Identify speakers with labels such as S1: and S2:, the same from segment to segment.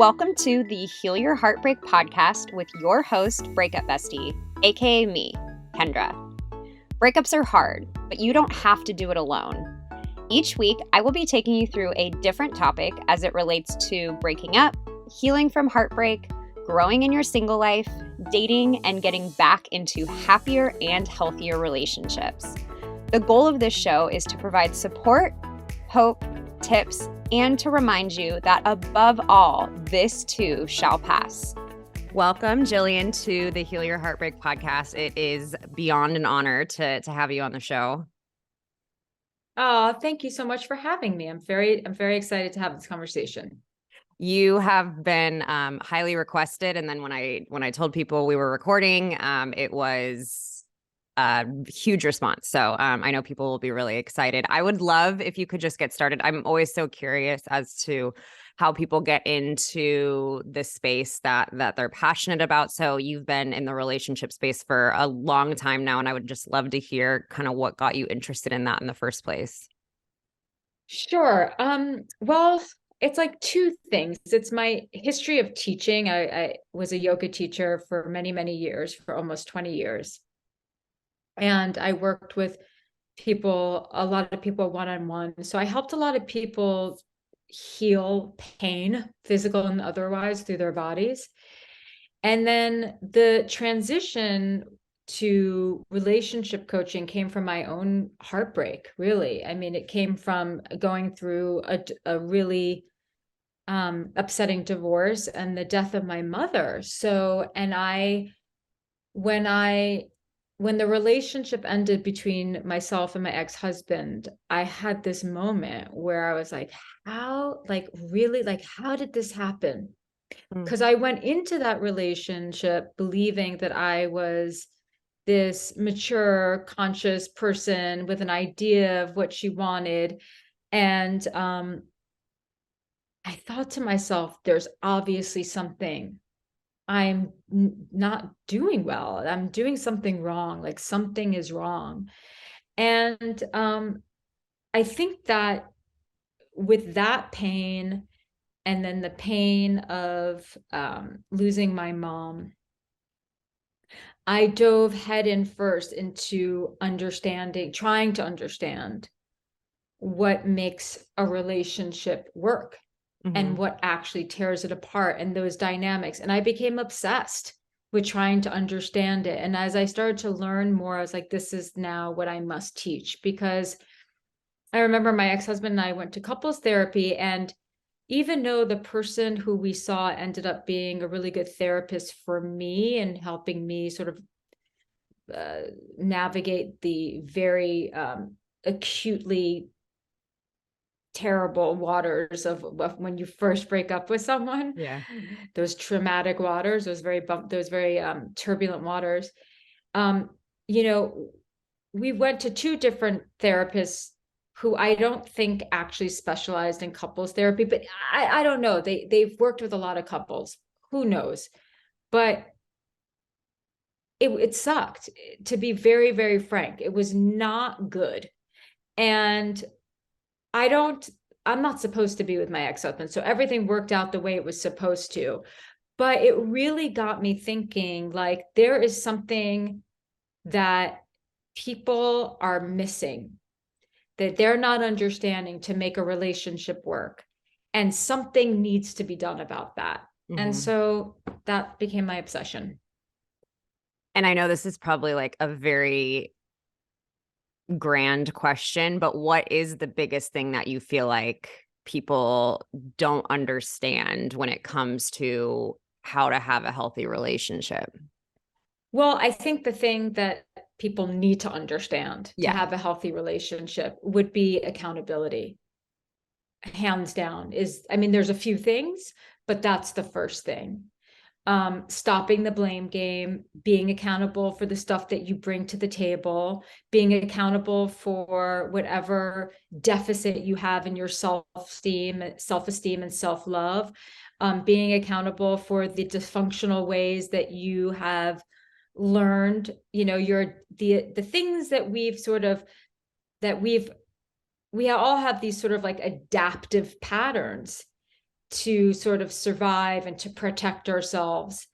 S1: Welcome to the Heal Your Heartbreak podcast with your host, Breakup Bestie, aka me, Kendra. Breakups are hard, but you don't have to do it alone. Each week, I will be taking you through a different topic as it relates to breaking up, healing from heartbreak, growing in your single life, dating, and getting back into happier and healthier relationships. The goal of this show is to provide support, hope, tips, and to remind you that above all, this too shall pass. Welcome, Jillian, to the Heal Your Heartbreak podcast. It is beyond an honor to have you on the show.
S2: Oh, thank you so much for having me. I'm very excited to have this conversation.
S1: You have been highly requested, and then when I told people we were recording, it was a huge response. So I know people will be really excited. I would love if you could just get started. I'm always so curious as to how people get into the space that they're passionate about. So you've been in the relationship space for a long time now, and I would just love to hear kind of what got you interested in that in the first place.
S2: Sure. Well, it's like two things. It's my history of teaching. I was a yoga teacher for many, many years, for almost 20 years. And I worked with a lot of people one-on-one. So I helped a lot of people heal pain, physical and otherwise, through their bodies. And then the transition to relationship coaching came from my own heartbreak, really. I mean, it came from going through a really upsetting divorce and the death of my mother. So, when the relationship ended between myself and my ex-husband, I had this moment where I was like, how did this happen? Because I went into that relationship believing that I was this mature, conscious person with an idea of what she wanted. And I thought to myself, there's obviously something I'm not doing well. I'm doing something wrong, like something is wrong. And I think that with that pain, and then the pain of losing my mom, I dove head in first into trying to understand what makes a relationship work and what actually tears it apart and those dynamics. And I became obsessed with trying to understand it. And as I started to learn more, I was like, this is now what I must teach. Because I remember my ex-husband and I went to couples therapy, and even though the person who we saw ended up being a really good therapist for me and helping me sort of navigate the very acutely terrible waters of when you first break up with someone, those traumatic waters, those very turbulent waters, we went to two different therapists who I don't think actually specialized in couples therapy, but I don't know. They've worked with a lot of couples. Who knows? But it sucked, to be very, very frank. It was not good. And I'm not supposed to be with my ex-husband. So everything worked out the way it was supposed to. But it really got me thinking, like, there is something that people are missing, that they're not understanding to make a relationship work. And something needs to be done about that. And so that became my obsession.
S1: And I know this is probably like a very grand question, but what is the biggest thing that you feel like people don't understand when it comes to how to have a healthy relationship?
S2: Well, I think the thing that people need to understand to have a healthy relationship would be accountability. Hands down. There's a few things, but that's the first thing. Stopping the blame game, being accountable for the stuff that you bring to the table, being accountable for whatever deficit you have in your self-esteem and self-love, being accountable for the dysfunctional ways that you have learned, the things that we all have these sort of like adaptive patterns. to sort of survive and to protect ourselves.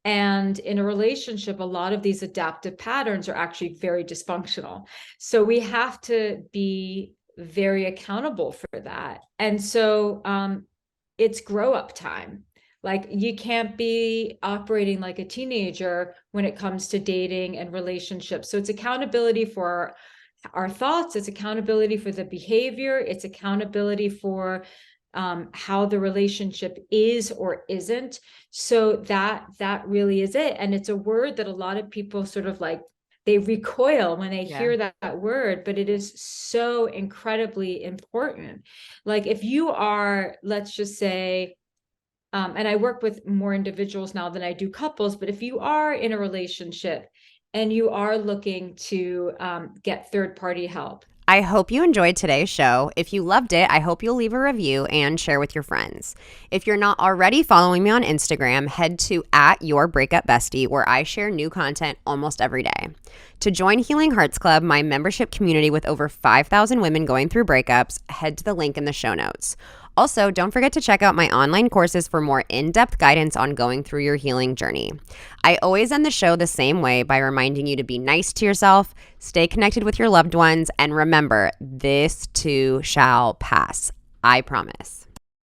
S2: And in a relationship, a lot of these adaptive patterns are actually very dysfunctional. So we have to be very accountable for that. And so it's grow up time. Like, you can't be operating like a teenager when it comes to dating and relationships. So it's accountability for our thoughts, it's accountability for the behavior, it's accountability for how the relationship is or isn't. So that really is it. And it's a word that a lot of people sort of like, they recoil when they hear that word, but it is so incredibly important. Like, if you are, let's just say, and I work with more individuals now than I do couples, but if you are in a relationship and you are looking to get third-party help.
S1: I hope you enjoyed today's show. If you loved it, I hope you'll leave a review and share with your friends. If you're not already following me on Instagram, head to @yourbreakupbestie, where I share new content almost every day. To join Healing Hearts Club, my membership community with over 5,000 women going through breakups, head to the link in the show notes. Also, don't forget to check out my online courses for more in-depth guidance on going through your healing journey. I always end the show the same way, by reminding you to be nice to yourself, stay connected with your loved ones, and remember, this too shall pass. I promise.